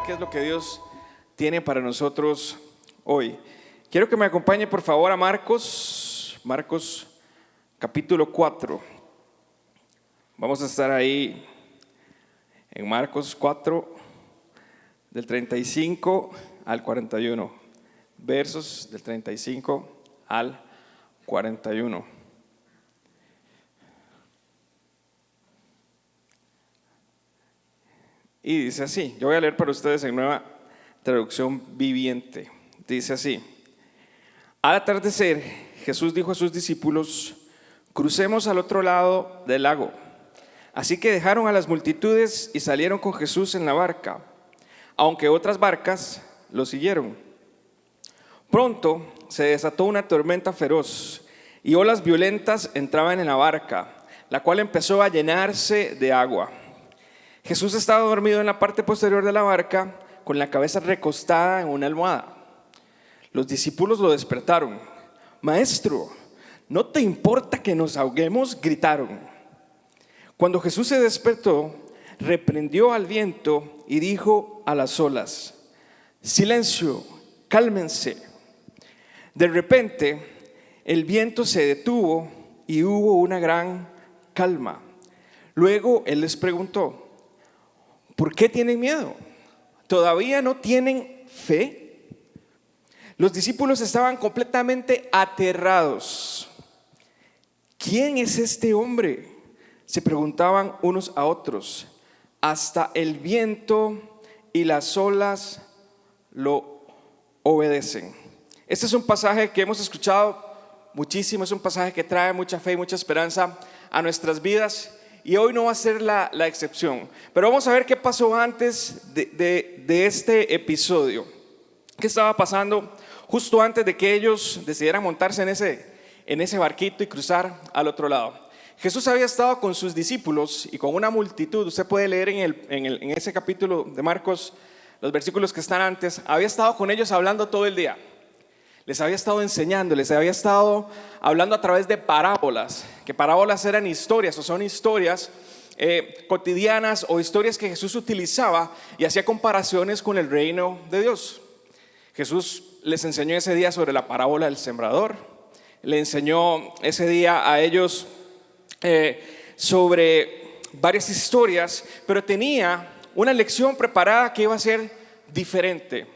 qué es lo que Dios tiene para nosotros hoy. Quiero que me acompañe por favor a Marcos capítulo 4. Vamos a estar ahí en Marcos 4, del 35 al 41. Versos del 35 al 41. Y dice así, yo voy a leer para ustedes en Nueva Traducción Viviente. Dice así: al atardecer, Jesús dijo a sus discípulos: crucemos al otro lado del lago. Así que dejaron a las multitudes y salieron con Jesús en la barca, aunque otras barcas lo siguieron. Pronto se desató una tormenta feroz y olas violentas entraban en la barca, la cual empezó a llenarse de agua. Jesús estaba dormido en la parte posterior de la barca, con la cabeza recostada en una almohada. Los discípulos lo despertaron. Maestro, ¿no te importa que nos ahoguemos?, gritaron. Cuando Jesús se despertó, reprendió al viento y dijo a las olas: silencio, cálmense. De repente, el viento se detuvo y hubo una gran calma. Luego Él les preguntó: ¿por qué tienen miedo? ¿Todavía no tienen fe? Los discípulos estaban completamente aterrados. ¿Quién es este hombre?, se preguntaban unos a otros. Hasta el viento y las olas lo obedecen. Este es un pasaje que hemos escuchado muchísimo, es un pasaje que trae mucha fe y mucha esperanza a nuestras vidas. Y hoy no va a ser la excepción. Pero vamos a ver qué pasó antes de este episodio. ¿Qué estaba pasando justo antes de que ellos decidieran montarse en ese barquito y cruzar al otro lado? Jesús había estado con sus discípulos y con una multitud. Usted puede leer en ese capítulo de Marcos, los versículos que están antes. Había estado con ellos hablando todo el día. Les había estado enseñando, les había estado hablando a través de parábolas, que parábolas eran historias o son historias cotidianas o historias que Jesús utilizaba y hacía comparaciones con el reino de Dios. Jesús les enseñó ese día sobre la parábola del sembrador, le enseñó ese día a ellos sobre varias historias, pero tenía una lección preparada que iba a ser diferente.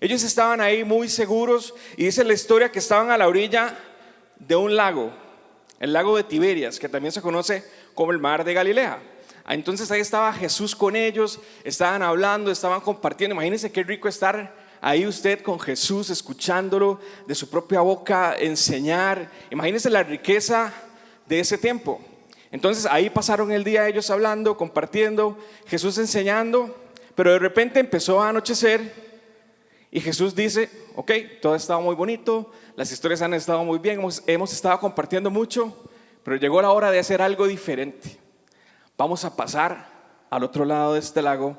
Ellos estaban ahí muy seguros y dice la historia que estaban a la orilla de un lago, el lago de Tiberias, que también se conoce como el mar de Galilea. Entonces ahí estaba Jesús con ellos, estaban hablando, estaban compartiendo. Imagínense qué rico estar ahí usted con Jesús, escuchándolo de su propia boca enseñar. Imagínense la riqueza de ese tiempo. Entonces ahí pasaron el día ellos hablando, compartiendo, Jesús enseñando, pero de repente empezó a anochecer. Y Jesús dice: ok, todo ha estado muy bonito, las historias han estado muy bien, hemos estado compartiendo mucho, pero llegó la hora de hacer algo diferente. Vamos a pasar al otro lado de este lago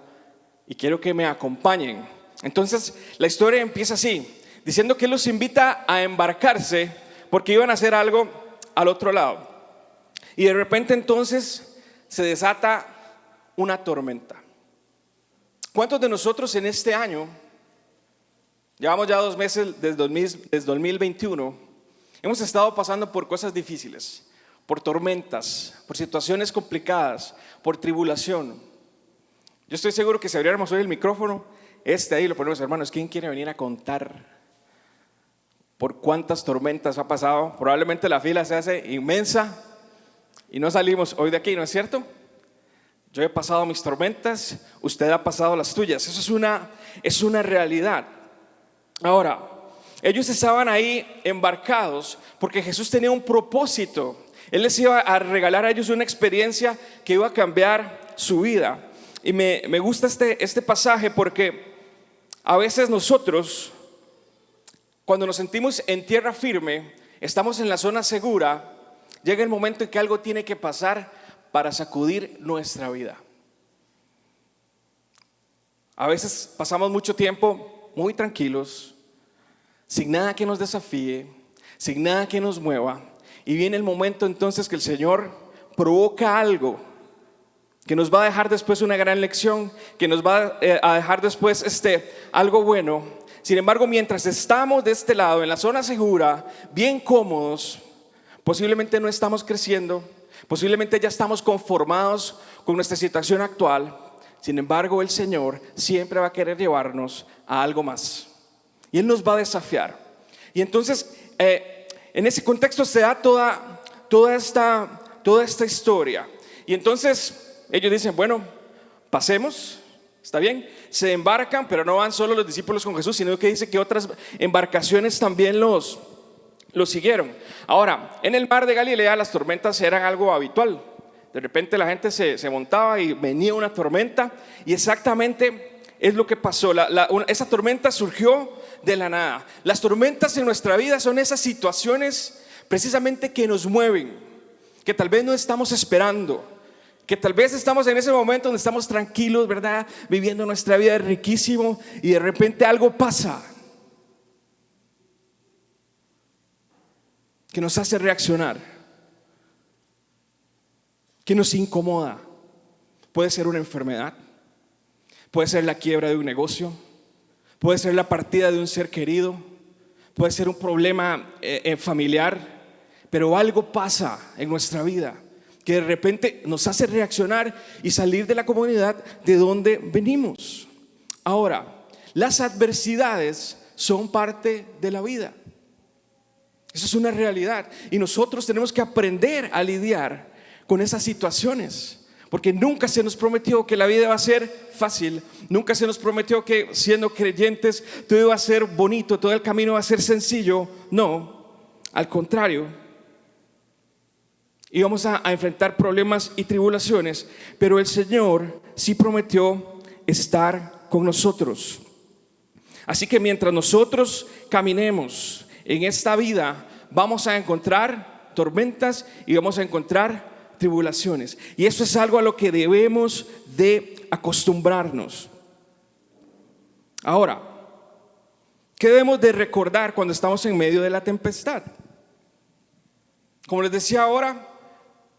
y quiero que me acompañen. Entonces la historia empieza así, diciendo que Él los invita a embarcarse porque iban a hacer algo al otro lado. Y de repente entonces se desata una tormenta. ¿Cuántos de nosotros en este año, llevamos ya 2 meses desde 2021, hemos estado pasando por cosas difíciles, por tormentas, por situaciones complicadas, por tribulación? Yo estoy seguro que si abriéramos hoy el micrófono, ahí lo ponemos: hermanos, ¿quién quiere venir a contar por cuántas tormentas ha pasado? Probablemente la fila se hace inmensa y no salimos hoy de aquí, ¿no es cierto? Yo he pasado mis tormentas, usted ha pasado las tuyas. Eso es una realidad. Ahora, ellos estaban ahí embarcados porque Jesús tenía un propósito. Él les iba a regalar a ellos una experiencia que iba a cambiar su vida. Y me gusta este pasaje porque a veces nosotros, cuando nos sentimos en tierra firme, estamos en la zona segura, llega el momento en que algo tiene que pasar para sacudir nuestra vida. A veces pasamos mucho tiempo muy tranquilos, sin nada que nos desafíe, sin nada que nos mueva, y viene el momento entonces que el Señor provoca algo que nos va a dejar después una gran lección, que nos va a dejar después algo bueno. Sin embargo, mientras estamos de este lado, en la zona segura, bien cómodos, posiblemente no estamos creciendo, posiblemente ya estamos conformados con nuestra situación actual. Sin embargo, el Señor siempre va a querer llevarnos a algo más. Y Él nos va a desafiar. Y entonces, en ese contexto se da toda esta historia. Y entonces ellos dicen, bueno, pasemos, está bien. Se embarcan, pero no van solo los discípulos con Jesús, sino que dice que otras embarcaciones también los siguieron. Ahora, en el mar de Galilea las tormentas eran algo habitual. De repente la gente se montaba y venía una tormenta, y exactamente es lo que pasó. Esa tormenta surgió de la nada. Las tormentas en nuestra vida son esas situaciones precisamente que nos mueven, que tal vez no estamos esperando, que tal vez estamos en ese momento donde estamos tranquilos, ¿verdad? Viviendo nuestra vida riquísimo, y de repente algo pasa que nos hace reaccionar, que nos incomoda. Puede ser una enfermedad, puede ser la quiebra de un negocio, puede ser la partida de un ser querido, puede ser un problema familiar, pero algo pasa en nuestra vida que de repente nos hace reaccionar y salir de la comunidad de donde venimos. Ahora, las adversidades son parte de la vida. Eso es una realidad, y nosotros tenemos que aprender a lidiar con esas situaciones, porque nunca se nos prometió que la vida va a ser fácil. Nunca se nos prometió que siendo creyentes todo iba a ser bonito, todo el camino va a ser sencillo. No, al contrario, íbamos a enfrentar problemas y tribulaciones, pero el Señor sí prometió estar con nosotros. Así que mientras nosotros caminemos en esta vida, vamos a encontrar tormentas y vamos a encontrar tribulaciones, y eso es algo a lo que debemos de acostumbrarnos. Ahora, ¿qué debemos de recordar cuando estamos en medio de la tempestad? Como les decía ahora,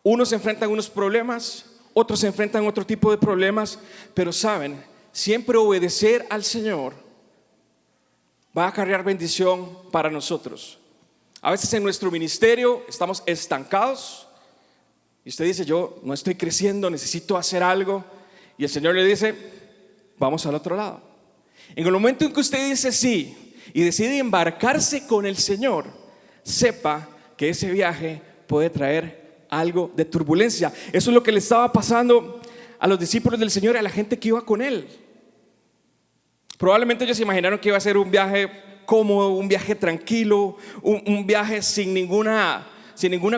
unos se enfrentan a unos problemas, otros se enfrentan a otro tipo de problemas, pero saben, siempre obedecer al Señor va a acarrear bendición para nosotros. A veces en nuestro ministerio estamos estancados y usted dice, yo no estoy creciendo, necesito hacer algo, y el Señor le dice, vamos al otro lado. En el momento en que usted dice sí y decide embarcarse con el Señor, sepa que ese viaje puede traer algo de turbulencia. Eso es lo que le estaba pasando a los discípulos del Señor y a la gente que iba con Él. Probablemente ellos se imaginaron que iba a ser un viaje cómodo, un viaje tranquilo, un viaje sin ninguna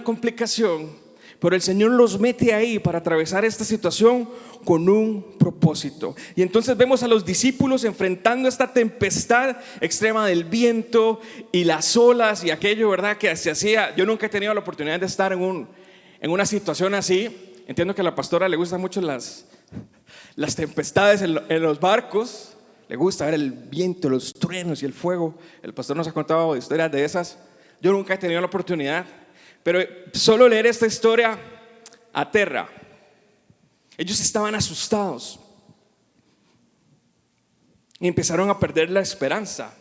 complicación. Pero el Señor los mete ahí para atravesar esta situación con un propósito. Y entonces vemos a los discípulos enfrentando esta tempestad extrema del viento y las olas y aquello, ¿verdad?, que se hacía. Yo nunca he tenido la oportunidad de estar en una situación así. Entiendo que a la pastora le gustan mucho las tempestades en los barcos. Le gusta ver el viento, los truenos y el fuego. El pastor nos ha contado historias de esas. Yo nunca he tenido la oportunidad, pero solo leer esta historia aterra. Ellos estaban asustados y empezaron a perder la esperanza.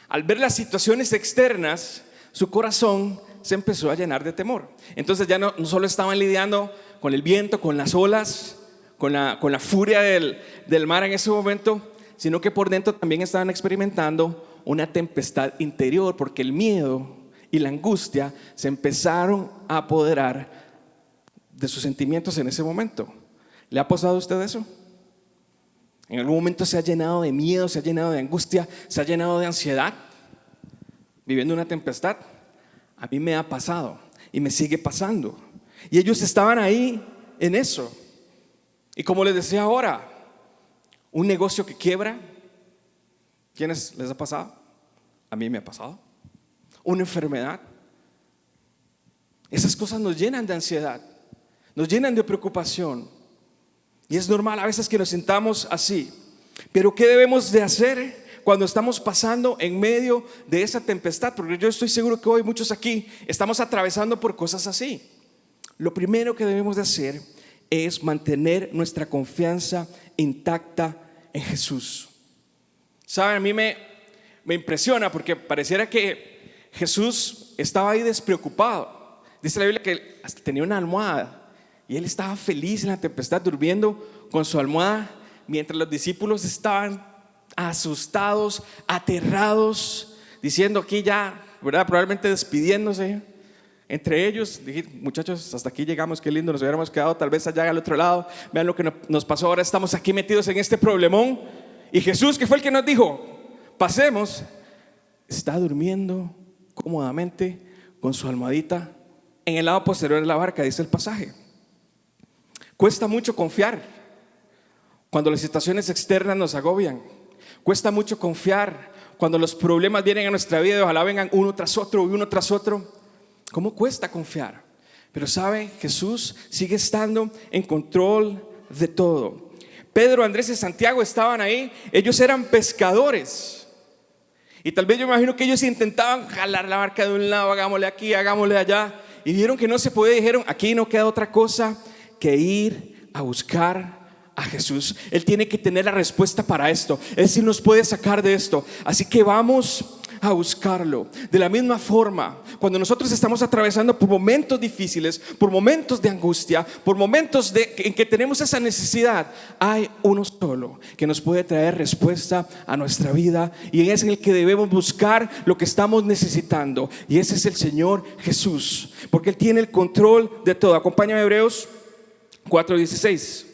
Al ver las situaciones externas, su corazón se empezó a llenar de temor. Entonces ya no solo estaban lidiando con el viento, con las olas, con la furia del mar en ese momento, sino que por dentro también estaban experimentando una tempestad interior, porque el miedo y la angustia se empezaron a apoderar de sus sentimientos en ese momento. ¿Le ha pasado a usted eso? ¿En algún momento se ha llenado de miedo, se ha llenado de angustia, se ha llenado de ansiedad, viviendo una tempestad? A mí me ha pasado y me sigue pasando. Y ellos estaban ahí en eso. Y como les decía ahora, un negocio que quiebra, ¿quiénes les ha pasado? A mí me ha pasado. Una enfermedad. Esas cosas nos llenan de ansiedad, nos llenan de preocupación, y es normal a veces que nos sintamos así. Pero ¿qué debemos de hacer cuando estamos pasando en medio de esa tempestad? Porque yo estoy seguro que hoy muchos aquí estamos atravesando por cosas así. Lo primero que debemos de hacer es mantener nuestra confianza intacta en Jesús. Saben, a mí me impresiona porque pareciera que Jesús estaba ahí despreocupado. Dice la Biblia que hasta tenía una almohada y él estaba feliz en la tempestad durmiendo con su almohada, mientras los discípulos estaban asustados, aterrados, diciendo aquí ya, ¿verdad? Probablemente despidiéndose entre ellos. Dije, muchachos, hasta aquí llegamos, qué lindo, nos hubiéramos quedado tal vez allá al otro lado. Vean lo que nos pasó, ahora estamos aquí metidos en este problemón. Y Jesús, que fue el que nos dijo, pasemos, está durmiendo cómodamente con su almohadita en el lado posterior de la barca, dice el pasaje. Cuesta mucho confiar cuando las situaciones externas nos agobian. Cuesta mucho confiar cuando los problemas vienen a nuestra vida y ojalá vengan uno tras otro y uno tras otro. ¿Cómo cuesta confiar? Pero sabe, Jesús sigue estando en control de todo. Pedro, Andrés y Santiago estaban ahí. Ellos eran pescadores. Y tal vez yo imagino que ellos intentaban jalar la barca de un lado, hagámosle aquí, hagámosle allá. Y vieron que no se podía, dijeron, aquí no queda otra cosa que ir a buscar a Jesús. Él tiene que tener la respuesta para esto. Él sí nos puede sacar de esto. Así que vamos a buscarlo. De la misma forma, cuando nosotros estamos atravesando por momentos difíciles, por momentos de angustia, por momentos en que tenemos esa necesidad, hay uno solo que nos puede traer respuesta a nuestra vida, y es el que debemos buscar lo que estamos necesitando, y ese es el Señor Jesús, porque Él tiene el control de todo. Acompáñame a Hebreos 4:16.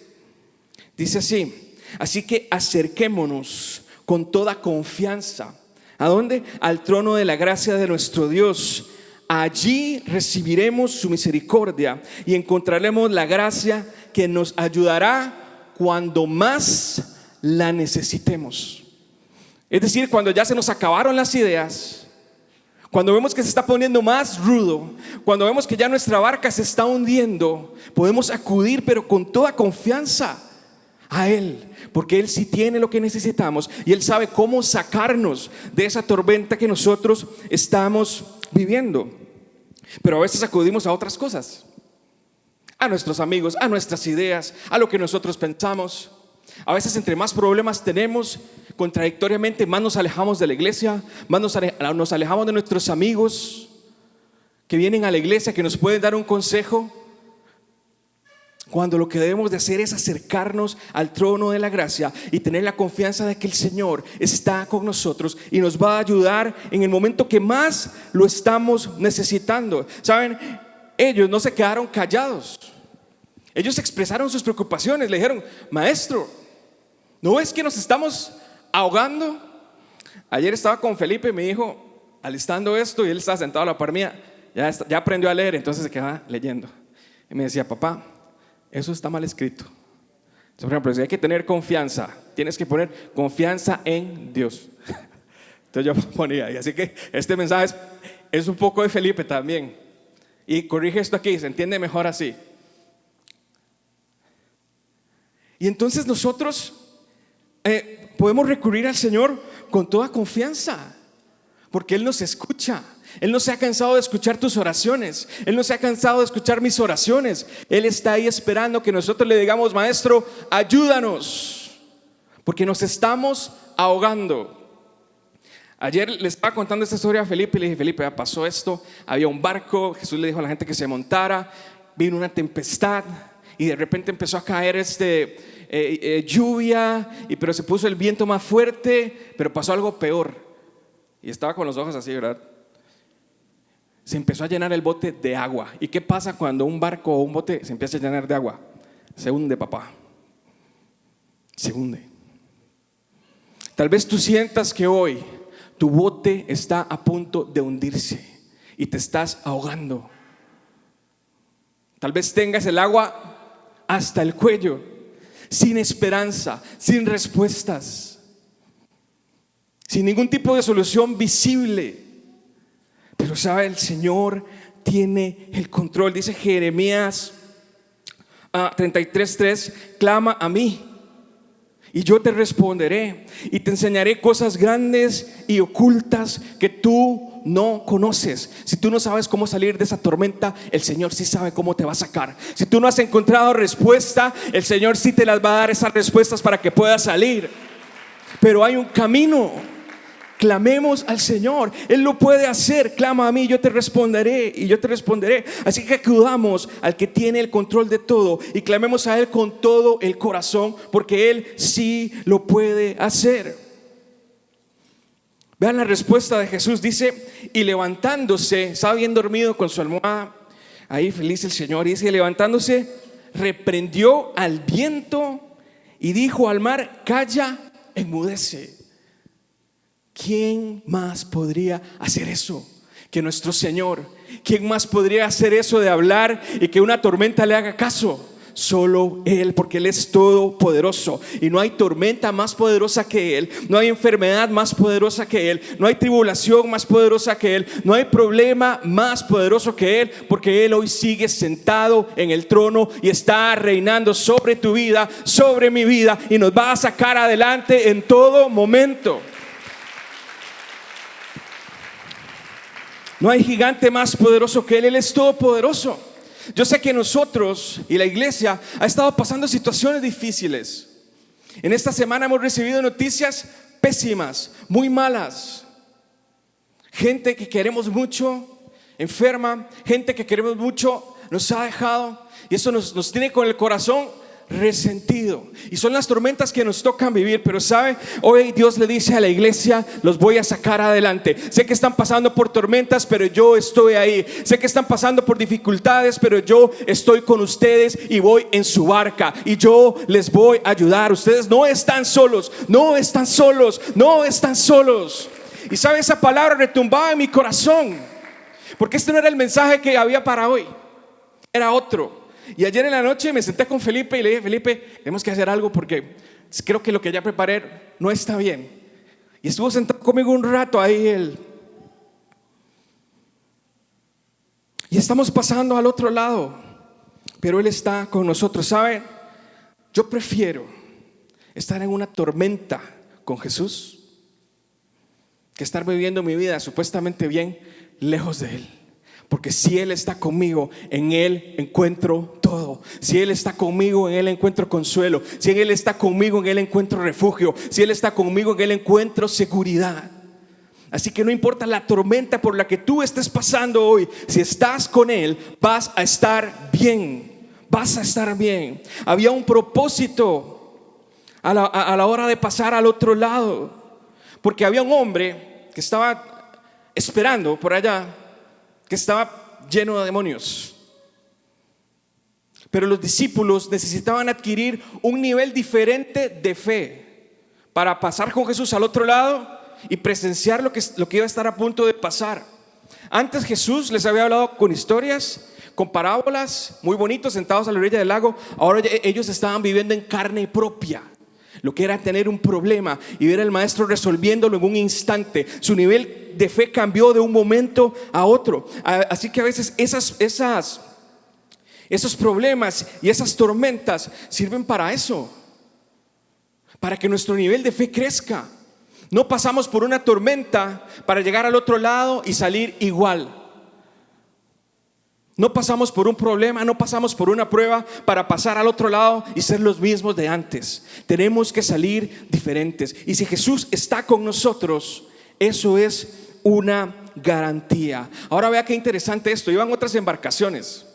Dice así: así que acerquémonos con toda confianza. ¿A dónde? Al trono de la gracia de nuestro Dios. Allí recibiremos su misericordia y encontraremos la gracia que nos ayudará cuando más la necesitemos. Es decir, cuando ya se nos acabaron las ideas, cuando vemos que se está poniendo más rudo, cuando vemos que ya nuestra barca se está hundiendo, podemos acudir, pero con toda confianza, a Él, porque Él sí tiene lo que necesitamos y Él sabe cómo sacarnos de esa tormenta que nosotros estamos viviendo. Pero a veces acudimos a otras cosas, a nuestros amigos, a nuestras ideas, a lo que nosotros pensamos. A veces entre más problemas tenemos, contradictoriamente más nos alejamos de la iglesia, más nos alejamos de nuestros amigos que vienen a la iglesia, que nos pueden dar un consejo, cuando lo que debemos de hacer es acercarnos al trono de la gracia y tener la confianza de que el Señor está con nosotros y nos va a ayudar en el momento que más lo estamos necesitando. Saben, ellos no se quedaron callados. Ellos expresaron sus preocupaciones. Le dijeron: maestro, ¿no ves que nos estamos ahogando? Ayer estaba con Felipe, mi hijo, alistando esto, y él estaba sentado a la par mía. Ya aprendió a leer, entonces se quedaba leyendo. Y me decía: papá, eso está mal escrito. Por ejemplo, si hay que tener confianza, tienes que poner confianza en Dios. Entonces yo ponía, y así que este mensaje es un poco de Felipe también. Y corrige esto aquí, se entiende mejor así. Y entonces nosotros podemos recurrir al Señor con toda confianza, porque Él nos escucha. Él no se ha cansado de escuchar tus oraciones. Él no se ha cansado de escuchar mis oraciones. Él está ahí esperando que nosotros le digamos: maestro, ayúdanos, porque nos estamos ahogando. Ayer le estaba contando esta historia a Felipe y le dije: Felipe, ya pasó esto. Había un barco, Jesús le dijo a la gente que se montara. Vino una tempestad y de repente empezó a caer lluvia, pero se puso el viento más fuerte, pero pasó algo peor. Y estaba con los ojos así, ¿verdad? Se empezó a llenar el bote de agua. ¿Y qué pasa cuando un barco o un bote se empieza a llenar de agua? Se hunde, papá. Se hunde. Tal vez tú sientas que hoy tu bote está a punto de hundirse y te estás ahogando. Tal vez tengas el agua hasta el cuello, sin esperanza, sin respuestas, sin ningún tipo de solución visible. Pero sabe, el Señor tiene el control. Dice Jeremías 33:3: clama a mí y yo te responderé y te enseñaré cosas grandes y ocultas que tú no conoces. Si tú no sabes cómo salir de esa tormenta, el Señor sí sabe cómo te va a sacar. Si tú no has encontrado respuesta, el Señor sí te las va a dar, esas respuestas, para que puedas salir. Pero hay un camino. Clamemos al Señor, Él lo puede hacer. Clama a mí, yo te responderé y yo te responderé. Así que acudamos al que tiene el control de todo y clamemos a Él con todo el corazón, porque Él sí lo puede hacer. Vean la respuesta de Jesús. Dice: y levantándose, estaba bien dormido con su almohada, ahí feliz el Señor. Dice: levantándose, reprendió al viento y dijo al mar: calla, enmudece. ¿Quién más podría hacer eso que nuestro Señor? ¿Quién más podría hacer eso de hablar y que una tormenta le haga caso? Solo Él, porque Él es todopoderoso y no hay tormenta más poderosa que Él, no hay enfermedad más poderosa que Él, no hay tribulación más poderosa que Él, no hay problema más poderoso que Él, porque Él hoy sigue sentado en el trono y está reinando sobre tu vida, sobre mi vida, y nos va a sacar adelante en todo momento. No hay gigante más poderoso que Él. Él es todopoderoso. Yo sé que nosotros y la iglesia ha estado pasando situaciones difíciles. En esta semana hemos recibido noticias pésimas, muy malas. Gente que queremos mucho enferma, gente que queremos mucho nos ha dejado, y eso nos tiene con el corazón resentido. Y son las tormentas que nos tocan vivir. Pero sabe, hoy Dios le dice a la iglesia: los voy a sacar adelante. Sé que están pasando por tormentas, pero yo estoy ahí. Sé que están pasando por dificultades, pero yo estoy con ustedes y voy en su barca y yo les voy a ayudar. Ustedes no están solos, no están solos, no están solos. Y sabe, esa palabra retumbaba en mi corazón, porque este no era el mensaje que había para hoy, era otro. Y ayer en la noche me senté con Felipe y le dije: Felipe, tenemos que hacer algo porque creo que lo que ya preparé no está bien. Y estuvo sentado conmigo un rato ahí él. Y estamos pasando al otro lado, pero Él está con nosotros. ¿Sabe? Yo prefiero estar en una tormenta con Jesús que estar viviendo mi vida supuestamente bien lejos de Él. Porque si Él está conmigo, en Él encuentro todo. Si Él está conmigo, en Él encuentro consuelo. Si Él está conmigo, en Él encuentro refugio. Si Él está conmigo, en Él encuentro seguridad. Así que no importa la tormenta por la que tú estés pasando hoy, si estás con Él, vas a estar bien. Vas a estar bien. Había un propósito a la hora de pasar al otro lado, porque había un hombre que estaba esperando por allá, que estaba lleno de demonios. Pero los discípulos necesitaban adquirir un nivel diferente de fe para pasar con Jesús al otro lado y presenciar lo que iba a estar a punto de pasar. Antes Jesús les había hablado con historias, con parábolas muy bonitos, sentados a la orilla del lago. Ahora ellos estaban viviendo en carne propia lo que era tener un problema y ver al maestro resolviéndolo en un instante. Su nivel de fe cambió de un momento a otro. Así que a veces esos problemas y esas tormentas sirven para eso, para que nuestro nivel de fe crezca. No pasamos por una tormenta para llegar al otro lado y salir igual. No pasamos por un problema, no pasamos por una prueba para pasar al otro lado y ser los mismos de antes. Tenemos que salir diferentes. Y si Jesús está con nosotros, eso es una garantía. Ahora vea qué interesante esto. Iban otras embarcaciones.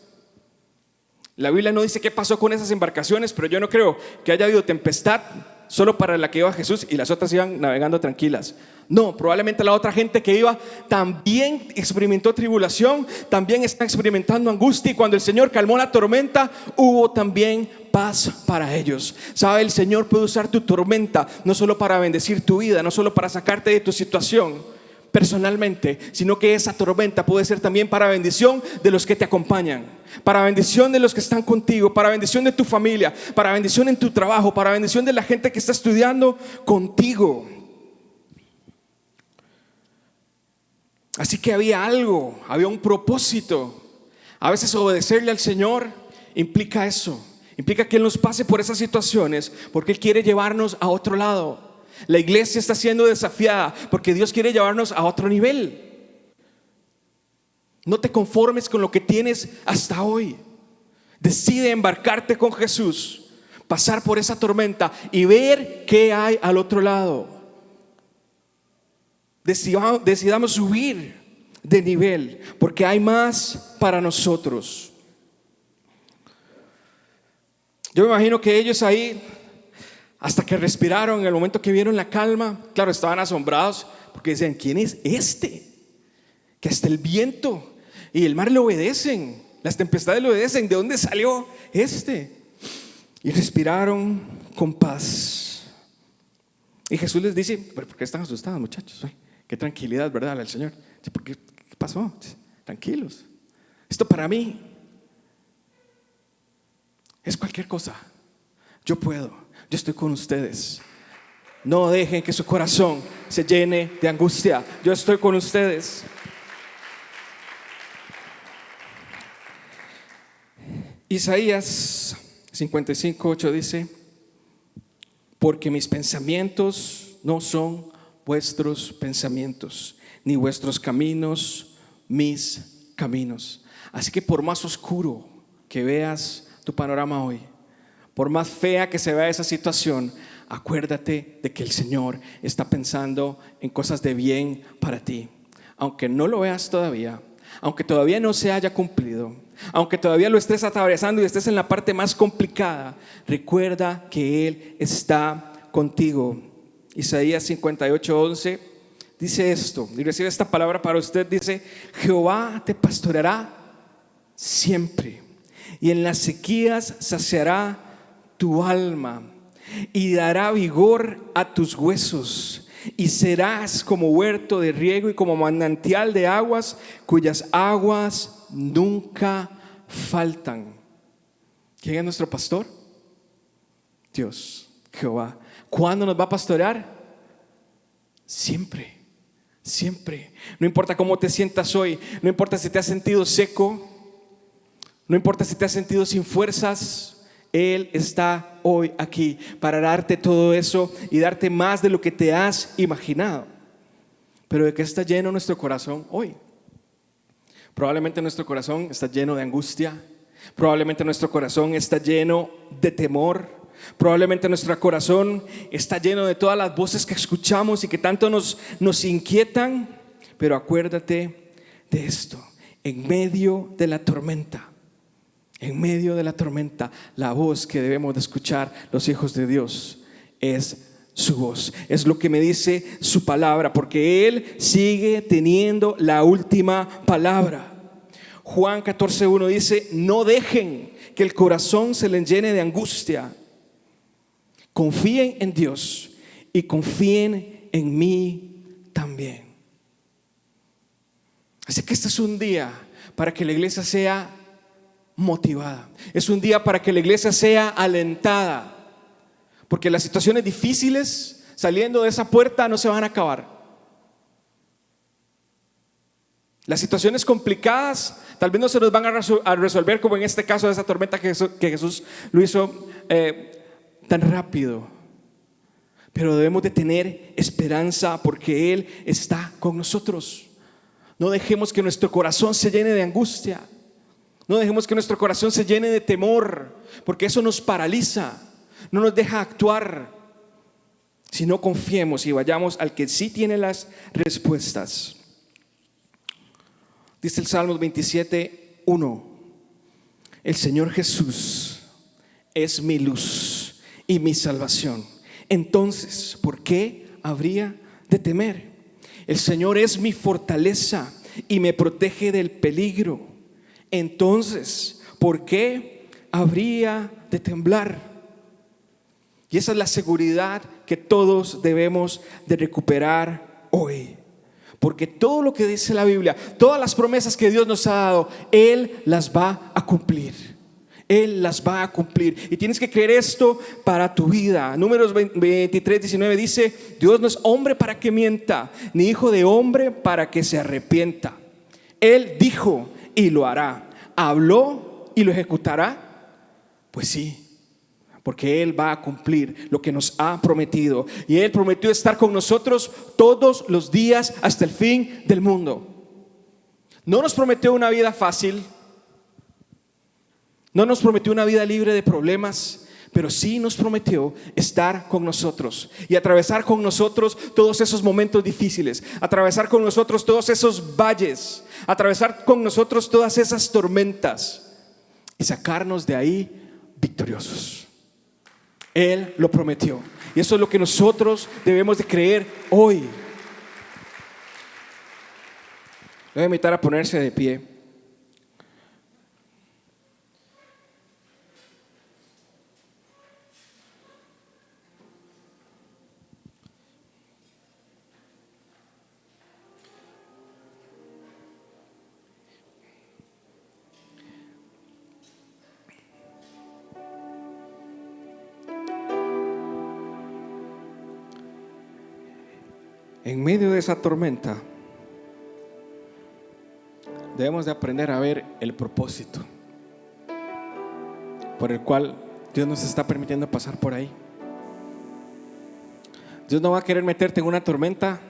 La Biblia no dice qué pasó con esas embarcaciones, pero yo no creo que haya habido tempestad solo para la que iba Jesús y las otras iban navegando tranquilas. No, probablemente la otra gente que iba también experimentó tribulación, también está experimentando angustia, y cuando el Señor calmó la tormenta, hubo también paz para ellos. Sabe, el Señor puede usar tu tormenta no solo para bendecir tu vida, no solo para sacarte de tu situación personalmente, sino que esa tormenta puede ser también para bendición de los que te acompañan, para bendición de los que están contigo, para bendición de tu familia, para bendición en tu trabajo, para bendición de la gente que está estudiando contigo. Así que había algo, había un propósito. A veces obedecerle al Señor implica eso, Implica que Él nos pase por esas situaciones porque Él quiere llevarnos a otro lado. La iglesia está siendo desafiada porque Dios quiere llevarnos a otro nivel. No te conformes con lo que tienes hasta hoy. Decide embarcarte con Jesús, pasar por esa tormenta y ver qué hay al otro lado. Decidamos subir de nivel porque hay más para nosotros. Yo me imagino que ellos ahí, hasta que respiraron, en el momento que vieron la calma, claro, estaban asombrados porque decían: ¿quién es este? Que hasta el viento y el mar le obedecen, las tempestades le obedecen. ¿De dónde salió este? Y respiraron con paz. Y Jesús les dice: ¿pero por qué están asustados, muchachos? Ay, qué tranquilidad, ¿verdad? El Señor: ¿por qué? ¿Qué pasó? Tranquilos, esto para mí es cualquier cosa. Yo puedo, yo estoy con ustedes. No dejen que su corazón se llene de angustia. Yo estoy con ustedes. Isaías 55:8 dice: porque mis pensamientos no son vuestros pensamientos, ni vuestros caminos mis caminos. Así que por más oscuro que veas tu panorama hoy, por más fea que se vea esa situación, acuérdate de que el Señor está pensando en cosas de bien para ti. Aunque no lo veas todavía, aunque todavía no se haya cumplido, aunque todavía lo estés atravesando y estés en la parte más complicada, recuerda que Él está contigo. Isaías 58:11 dice esto, y recibe esta palabra para usted. Dice: Jehová te pastoreará siempre, y en las sequías saciará tu alma, y dará vigor a tus huesos, y serás como huerto de riego y como manantial de aguas, cuyas aguas nunca faltan. ¿Quién es nuestro pastor? Dios, Jehová. ¿Cuándo nos va a pastorear? Siempre, siempre. No importa cómo te sientas hoy, no importa si te has sentido seco, no importa si te has sentido sin fuerzas, Él está hoy aquí para darte todo eso y darte más de lo que te has imaginado. Pero ¿de qué está lleno nuestro corazón hoy? Probablemente nuestro corazón está lleno de angustia. Probablemente nuestro corazón está lleno de temor. Probablemente nuestro corazón está lleno de todas las voces que escuchamos y que tanto nos inquietan. Pero acuérdate de esto: en medio de la tormenta, la voz que debemos de escuchar los hijos de Dios es su voz, es lo que me dice su palabra, porque Él sigue teniendo la última palabra. Juan 14:1 dice: no dejen que el corazón se les llene de angustia. Confíen en Dios y confíen en mí también. Así que este es un día para que la iglesia sea motivada. Es un día para que la iglesia sea alentada, porque las situaciones difíciles saliendo de esa puerta no se van a acabar. Las situaciones complicadas tal vez no se nos van a resolver, como en este caso de esa tormenta que Jesús lo hizo tan rápido. Pero debemos de tener esperanza porque Él está con nosotros. No dejemos que nuestro corazón se llene de angustia. No dejemos que nuestro corazón se llene de temor, porque eso nos paraliza, no nos deja actuar. Si no, confiemos y vayamos al que sí tiene las respuestas. Dice el Salmos 27:1: el Señor Jesús es mi luz y mi salvación. Entonces, ¿por qué habría de temer? El Señor es mi fortaleza y me protege del peligro. Entonces, ¿por qué habría de temblar? Y esa es la seguridad que todos debemos de recuperar hoy. Porque todo lo que dice la Biblia, todas las promesas que Dios nos ha dado, Él las va a cumplir. Él las va a cumplir. Y tienes que creer esto para tu vida. Números 23:19 dice: Dios no es hombre para que mienta, ni hijo de hombre para que se arrepienta. Él dijo y lo hará. ¿Habló y lo ejecutará? Pues sí, porque Él va a cumplir lo que nos ha prometido. Y Él prometió estar con nosotros todos los días hasta el fin del mundo. No nos prometió una vida fácil, no nos prometió una vida libre de problemas, pero sí nos prometió estar con nosotros y atravesar con nosotros todos esos momentos difíciles, atravesar con nosotros todos esos valles, atravesar con nosotros todas esas tormentas y sacarnos de ahí victoriosos. Él lo prometió, y eso es lo que nosotros debemos de creer hoy. Le voy a invitar a ponerse de pie. En medio de esa tormenta debemos de aprender a ver el propósito por el cual Dios nos está permitiendo pasar por ahí. Dios no va a querer meterte en una tormenta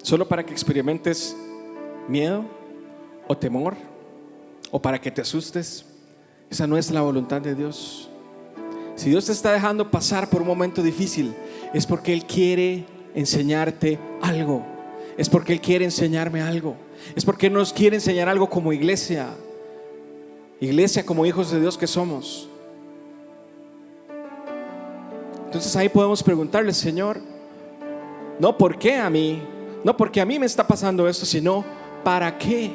solo para que experimentes miedo o temor o para que te asustes. Esa no es la voluntad de Dios. Si Dios te está dejando pasar por un momento difícil, es porque Él quiere enseñarte algo. Es porque Él quiere enseñarme algo. Es porque Él nos quiere enseñar algo como iglesia. Iglesia, como hijos de Dios que somos. Entonces ahí podemos preguntarle: Señor, no por qué a mí, no porque a mí me está pasando esto, sino ¿para qué?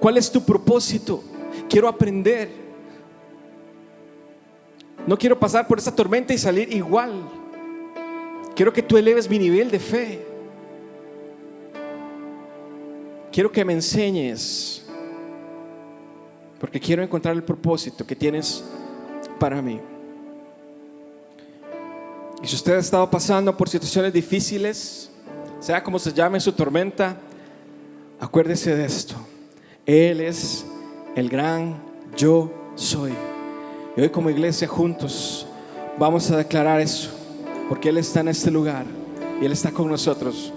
¿Cuál es tu propósito? Quiero aprender. No quiero pasar por esta tormenta y salir igual. Quiero que tú eleves mi nivel de fe. Quiero que me enseñes, porque quiero encontrar el propósito que tienes para mí. Y si usted ha estado pasando por situaciones difíciles, sea como se llame su tormenta, acuérdese de esto: Él es el gran yo soy. Y hoy, como iglesia, juntos vamos a declarar eso, porque Él está en este lugar y Él está con nosotros.